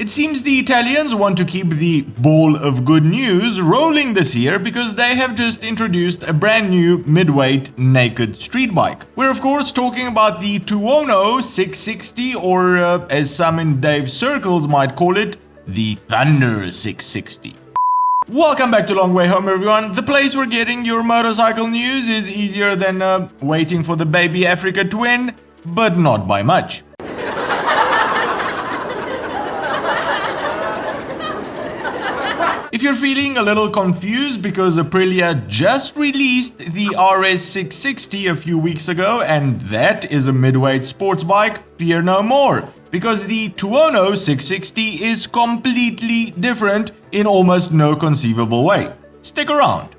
It seems the Italians want to keep the ball of good news rolling this year because they have just introduced a brand new midweight naked street bike. We're of course talking about the Tuono 660, or as some in Dave's circles might call it, the Thunder 660. Welcome back to Long Way Home, everyone. The place where getting your motorcycle news is easier than waiting for the baby Africa twin, but not by much. If you're feeling a little confused because Aprilia just released the RS660 a few weeks ago and that is a midweight sports bike, fear no more, because the Tuono 660 is completely different in almost no conceivable way. Stick around.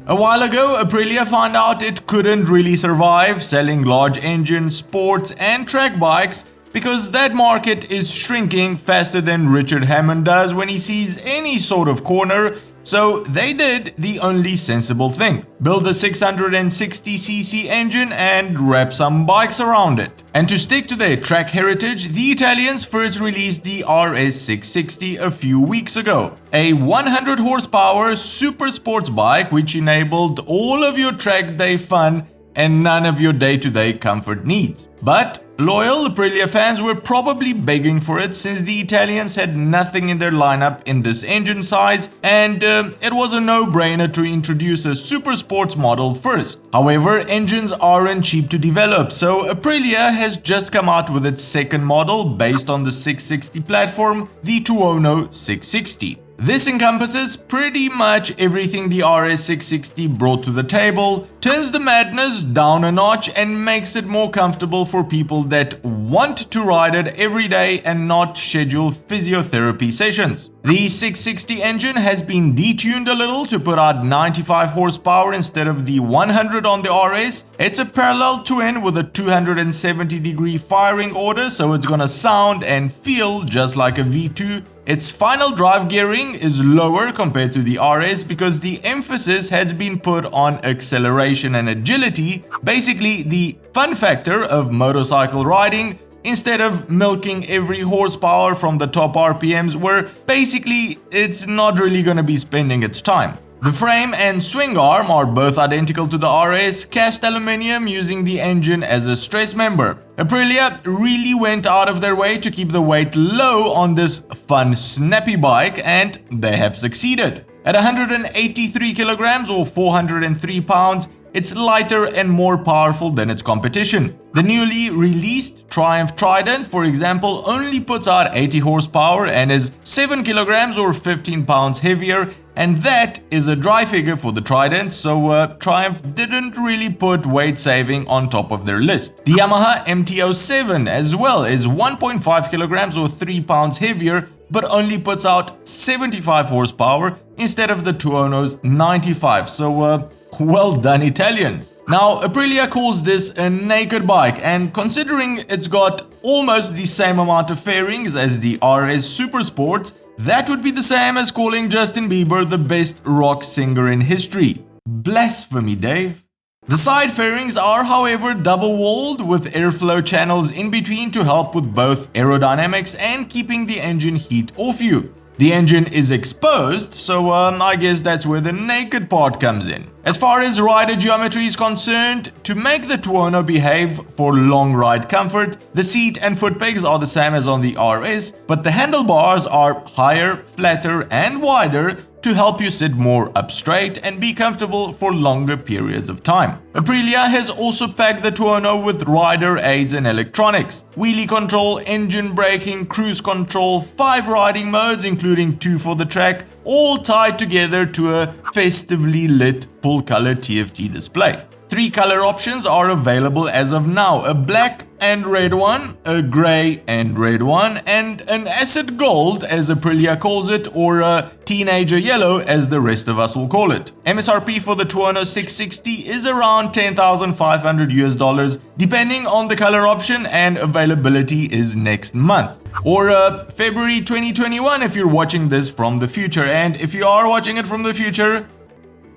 A while ago, Aprilia found out it couldn't really survive selling large engine, sports and track bikes because that market is shrinking faster than Richard Hammond does when he sees any sort of corner. So they did the only sensible thing: build a 660cc engine and wrap some bikes around it. And to stick to their track heritage, the Italians first released the RS660 a few weeks ago, a 100 horsepower super sports bike which enabled all of your track day fun and none of your day-to-day comfort needs. But loyal Aprilia fans were probably begging for it since the Italians had nothing in their lineup in this engine size, and it was a no-brainer to introduce a super sports model first. However, engines aren't cheap to develop, so Aprilia has just come out with its second model based on the 660 platform, the Tuono 660. This encompasses pretty much everything the RS660 brought to the table, turns the madness down a notch and makes it more comfortable for people that want to ride it every day and not schedule physiotherapy sessions. The 660 engine has been detuned a little to put out 95 horsepower instead of the 100 on the RS. It's a parallel twin with a 270-degree firing order, so it's gonna sound and feel just like a V2. Its final drive gearing is lower compared to the RS because the emphasis has been put on acceleration and agility, basically the fun factor of motorcycle riding, instead of milking every horsepower from the top RPMs where basically it's not really going to be spending its time. The frame and swing arm are both identical to the RS, cast aluminium using the engine as a stress member. Aprilia really went out of their way to keep the weight low on this fun, snappy bike, and they have succeeded. At 183 kilograms or 403 pounds, it's lighter and more powerful than its competition. The newly released Triumph Trident, for example, only puts out 80 horsepower and is 7 kilograms or 15 pounds heavier, and that is a dry figure for the Trident, so Triumph didn't really put weight saving on top of their list. The Yamaha MT-07 as well is 1.5 kilograms or 3 pounds heavier, but only puts out 75 horsepower instead of the Tuono's 95, so well done, Italians. Now, Aprilia calls this a naked bike, and considering it's got almost the same amount of fairings as the RS Super Sports, that would be the same as calling Justin Bieber the best rock singer in history. Blasphemy, Dave. The side fairings are, however, double-walled with airflow channels in between to help with both aerodynamics and keeping the engine heat off you. The engine is exposed, so I guess that's where the naked part comes in. As far as rider geometry is concerned, to make the Tuono behave for long ride comfort, the seat and foot pegs are the same as on the RS, but the handlebars are higher, flatter and wider to help you sit more up straight and be comfortable for longer periods of time. Aprilia has also packed the Tuono with rider aids and electronics, wheelie control, engine braking, cruise control, 5 riding modes including 2 for the track, all tied together to a festively lit full-color TFT display. 3 color options are available as of now: a black and red one, a grey and red one, and an acid gold as Aprilia calls it, or a teenager yellow as the rest of us will call it. Msrp for the Tuono 660 is around $10,500 US, depending on the color option, and availability is next month. Or February 2021 if you're watching this from the future. And if you are watching it from the future,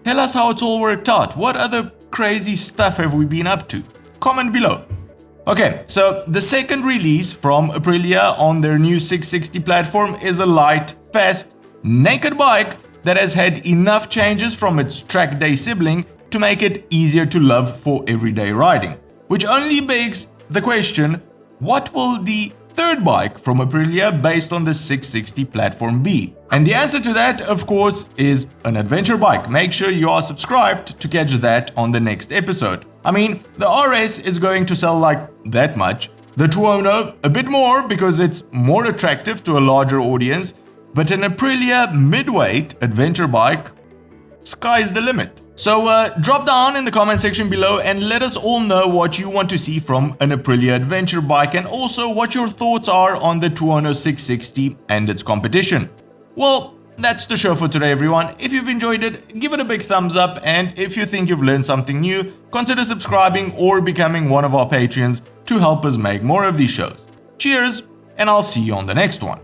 tell us how it's all worked out. What other crazy stuff have we been up to? Comment below. Okay, so the second release from Aprilia on their new 660 platform is a light, fast, naked bike that has had enough changes from its track day sibling to make it easier to love for everyday riding. Which only begs the question, what will the third bike from Aprilia based on the 660 platform be? And the answer to that, of course, is an adventure bike. Make sure you are subscribed to catch that on the next episode. I mean, the RS is going to sell like that much. The Tuono a bit more because it's more attractive to a larger audience. But an Aprilia mid-weight adventure bike, sky's the limit. So drop down in the comment section below and let us all know what you want to see from an Aprilia adventure bike and also what your thoughts are on the Tuono 660 and its competition. Well, that's the show for today, everyone. If you've enjoyed it, give it a big thumbs up, and if you think you've learned something new, consider subscribing or becoming one of our Patreons to help us make more of these shows. Cheers, and I'll see you on the next one.